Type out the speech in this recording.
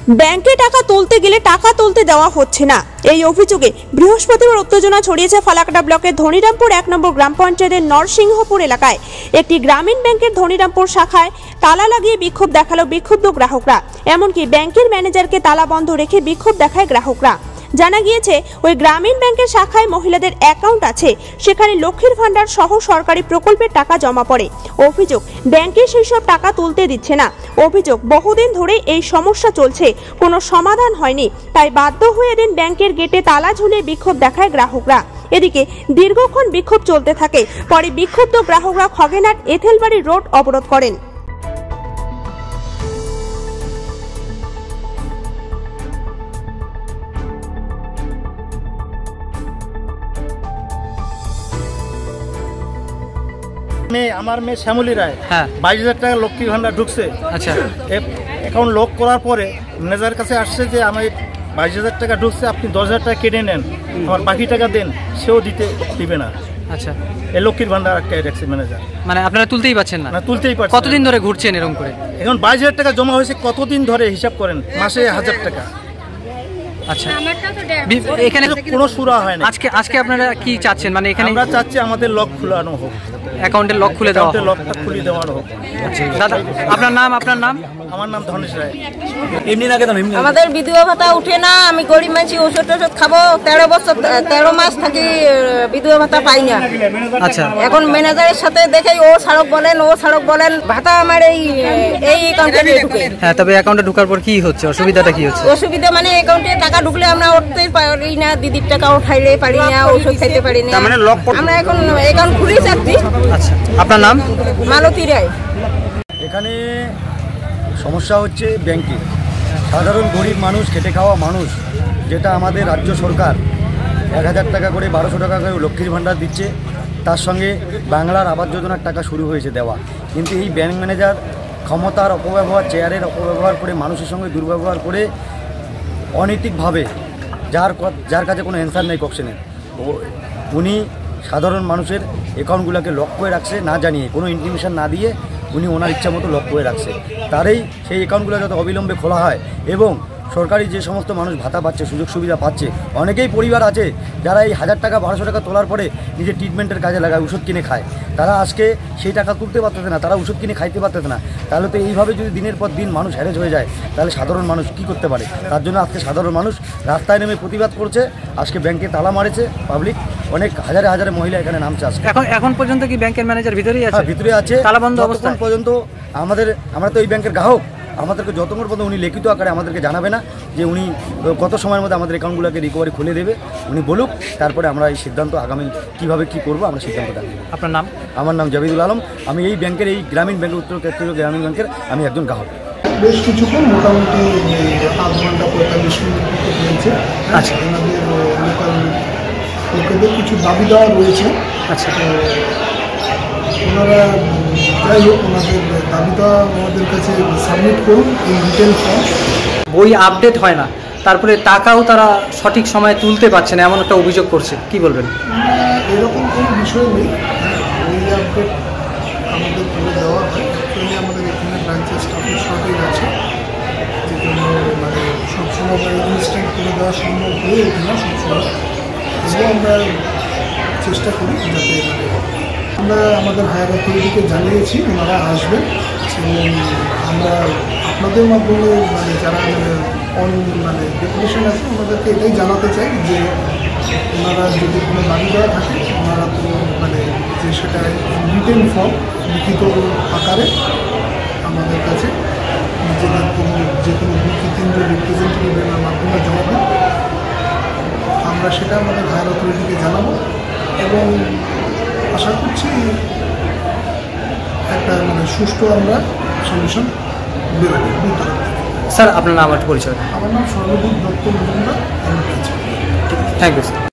ব্যাংকে টাকা তুলতে গেলে টাকা তুলতে দেওয়া হচ্ছে না, এই অভিযোগে বৃহস্পতিবার উত্তেজনা ছড়িয়েছে ফালাকাটা ব্লকের ধনিরামপুর 1 নম্বর গ্রাম পঞ্চায়েতের নরসিংহপুর এলাকায়। একটি গ্রামীণ ব্যাংকের ধনিরামপুর শাখায় তালা লাগিয়ে বিক্ষোভ দেখালো বিক্ষুব্ধ গ্রাহকরা। এমনকি ব্যাংকের ম্যানেজারকে তালা বন্ধ রেখে বিক্ষোভ দেখায় গ্রাহকরা। জানা গিয়েছে ওই গ্রামীণ ব্যাংকের শাখায় মহিলাদের অ্যাকাউন্ট আছে, সেখানে লক্ষ্মীর ভান্ডার সহ সরকারি প্রকল্পের টাকা জমা পড়ে। অভিযোগ, ব্যাংকে সেই সব টাকা তুলতে দিচ্ছে না। অভিযোগ, বহুদিন ধরে এই সমস্যা চলছে, কোনো সমাধান হয়নি, তাই বাধ্য হয়ে এদিন ব্যাংকের গেটে তালা ঝুলিয়ে বিক্ষোভ দেখায় গ্রাহকরা। এদিকে দীর্ঘক্ষণ বিক্ষোভ চলতে থাকে। পরে বিক্ষুব্ধ গ্রাহকরা খগেনহাট এথেলবাড়ি রোড অবরোধ করেন। আমার মেয়ে শ্যামলী রায় 22,000 টাকা লক্ষ্মী ভান্ডার ঢুকছে। আচ্ছা, অ্যাকাউন্ট লক করার পরে ম্যানেজারের কাছে আসছে যে আমার 22,000 টাকা ঢুকছে, আপনি 10,000 টাকা কেটে নেন, আমার বাকি টাকা দেন। সেও দিবে না। আচ্ছা, এই লক্ষ্মীর ভান্ডার একটা রাখছে ম্যানেজার। মানে আপনারা তুলতেই পারছেন না? তুলতেই পারছেন। কতদিন ধরে ঘুরছেন এরকম করে? এখন 22,000 টাকা জমা হয়েছে, কতদিন ধরে হিসাব করেন, মাসে 1000 টাকা। আচ্ছা, এখানে কোনো সুরা হয় না। আজকে আপনারা কি চাচ্ছেন? মানে এখানে আমরা চাচ্ছি আমাদের লক খোলানো হোক, অ্যাকাউন্টের লক খুলে দেওয়া, লকটা খুলে দেওয়ানো হোক। দাদা, আপনার নাম? আমার নাম ধনেশ রায়। আমাদের বিধবা ভাতা উঠে না, আমি গরিব মানুষ, ওষুধ টষুধ খাবো। 13 মাস থাকি বিধবা ভাতা পাই না। আচ্ছা, এখন ম্যানেজারের সাথে দেখে ও ছাড়ক বলেন ভাতা আমার এই অ্যাকাউন্টে ঢুকে। হ্যাঁ, তবে অ্যাকাউন্টে ঢোকার পর কি হচ্ছে, অসুবিধাটা কি হচ্ছে? অসুবিধা মানে অ্যাকাউন্টে টাকা ঢুকলে আমরা উঠতেই পারি না, দিদির টাকা উঠাইলে পারি না, ওষুধ খাইতে পারি না। আমরা এখন অ্যাকাউন্ট খুলেই চাচ্ছি। আচ্ছা, আপনার নাম? মালতী রায়। এখানে সমস্যা হচ্ছে ব্যাংকে সাধারণ গরিব মানুষ, খেটে খাওয়া মানুষ, যেটা আমাদের রাজ্য সরকার 1000 টাকা করে 1200 টাকা করে লক্ষ্মীর ভান্ডার দিচ্ছে, তার সঙ্গে বাংলার আবাস যোজনার টাকা শুরু হয়েছে দেওয়া। কিন্তু এই ব্যাংক ম্যানেজার ক্ষমতার অপব্যবহার, চেয়ারের অপব্যবহার করে, মানুষের সঙ্গে দুর্ব্যবহার করে অনৈতিকভাবে, যার কাছে কোনো অ্যান্সার নেই কোশ্চেনের, উনি সাধারণ মানুষের অ্যাকাউন্টগুলোকে লক করে রাখছে, না জানিয়ে, কোনো ইনফরমেশন না দিয়ে উনি ওনার ইচ্ছা মতো লক করে রাখছে। তারই সেই অ্যাকাউন্টগুলো যত অবিলম্বে খোলা হয় এবং সরকারি যে সমস্ত মানুষ ভাতা পাচ্ছে, সুযোগ সুবিধা পাচ্ছে, অনেকেই পরিবার আছে যারা এই 1000 টাকা 1200 টাকা তোলার পরে নিজের ট্রিটমেন্টের কাজে লাগায়, ওষুধ কিনে খায়, তারা আজকে সেই টাকা তুলতে পারতেছে না, তারা ওষুধ কিনে খাইতে পারতেছে না। তাহলে তো এইভাবে যদি দিনের পর দিন মানুষ হ্যারেজ হয়ে যায়, তাহলে সাধারণ মানুষ কি করতে পারে? তার জন্য আজকে সাধারণ মানুষ রাস্তায় নেমে প্রতিবাদ করছে। আজকে ব্যাংকে তালা মারেছে পাবলিক, অনেক হাজারে মহিলা এখানে নামছে। আজকে এখন পর্যন্ত কি ব্যাংকের ম্যানেজার ভিতরেই আছে? ভিতরে আছে, তালা বন্ধ অবস্থায় পর্যন্ত। আমরা তো এই ব্যাংকের গ্রাহক, আমাদেরকে যতক্ষণ পর্যন্ত উনি লিখিত আকারে আমাদেরকে জানাবে না যে উনি কত সময়ের মধ্যে আমাদের অ্যাকাউন্টগুলোকে রিকভারি খুলে দেবে, উনি বলুক, তারপরে আমরা এই সিদ্ধান্ত আগামী কীভাবে কী করবো আমরা সিদ্ধান্ত জানিয়ে দেবো। আপনার নাম? আমার নাম জাবিদুল আলম। আমি এই ব্যাংকের, এই গ্রামীণ ব্যাংকের, উত্তর ক্ষেত্রীয় গ্রামীণ ব্যাংকের আমি একজন গ্রাহক। বেশ কিছুক্ষণ, মোটামুটি 5 ঘন্টা 45 মিনিট হয়েছে। আচ্ছা, আমাদের লোকাল লোকেদের কিছু দাবি দেওয়া রয়েছে। আচ্ছা, ওনারা যাই হোক, ওনাদের দাবিটা আমাদের কাছে সাবমিট করুন এই রিটেন ফর্ম। বই আপডেট হয় না, তারপরে টাকাও তারা সঠিক সময়ে তুলতে পারছে না, এমন একটা অভিযোগ করছে, কি বলবেন? এরকম কোনো বিষয় নেই, বই আপডেট আমাদের করে দেওয়া হয়। অ্যাকচুয়ালি আমাদের এখানে ব্রাঞ্চের স্টাফের শর্টেজ আছে, যে জন্য মানে সবসময় ইনস্ট্যান্ট করে দেওয়া সম্ভব হয়ে ওঠে না সবসময়। তবুও আমরা চেষ্টা করি যাতে আমরা আমাদের হায়ার অথরিটিকে জানিয়েছি, ওনারা আসবেন এবং আমরা আপনাদের মাধ্যমে মানে যারা মানে ডেপুটেশন আছে ওনাদেরকে এটাই জানাতে চাই যে ওনারা যদি কোনো দাবি দেওয়া থাকে, ওনারা তো মানে যে সেটা রিটেন ফর্ম লিখিত আকারে আমাদের কাছে নিজেদের যে কোনো 2-3 রিপ্রেজেন্টেটিভের মাধ্যমে জমা দেন। আমরা সেটা আমাদের হায়ার অথরিটিকে জানাবো এবং আশা করছি একটা মানে সুষ্ঠু আমরা সলিউশন বেরোবে। স্যার, আপনার নাম আর পরিচয়? আমার নাম Sarbadip Dutta Majumdar. Thank you sir.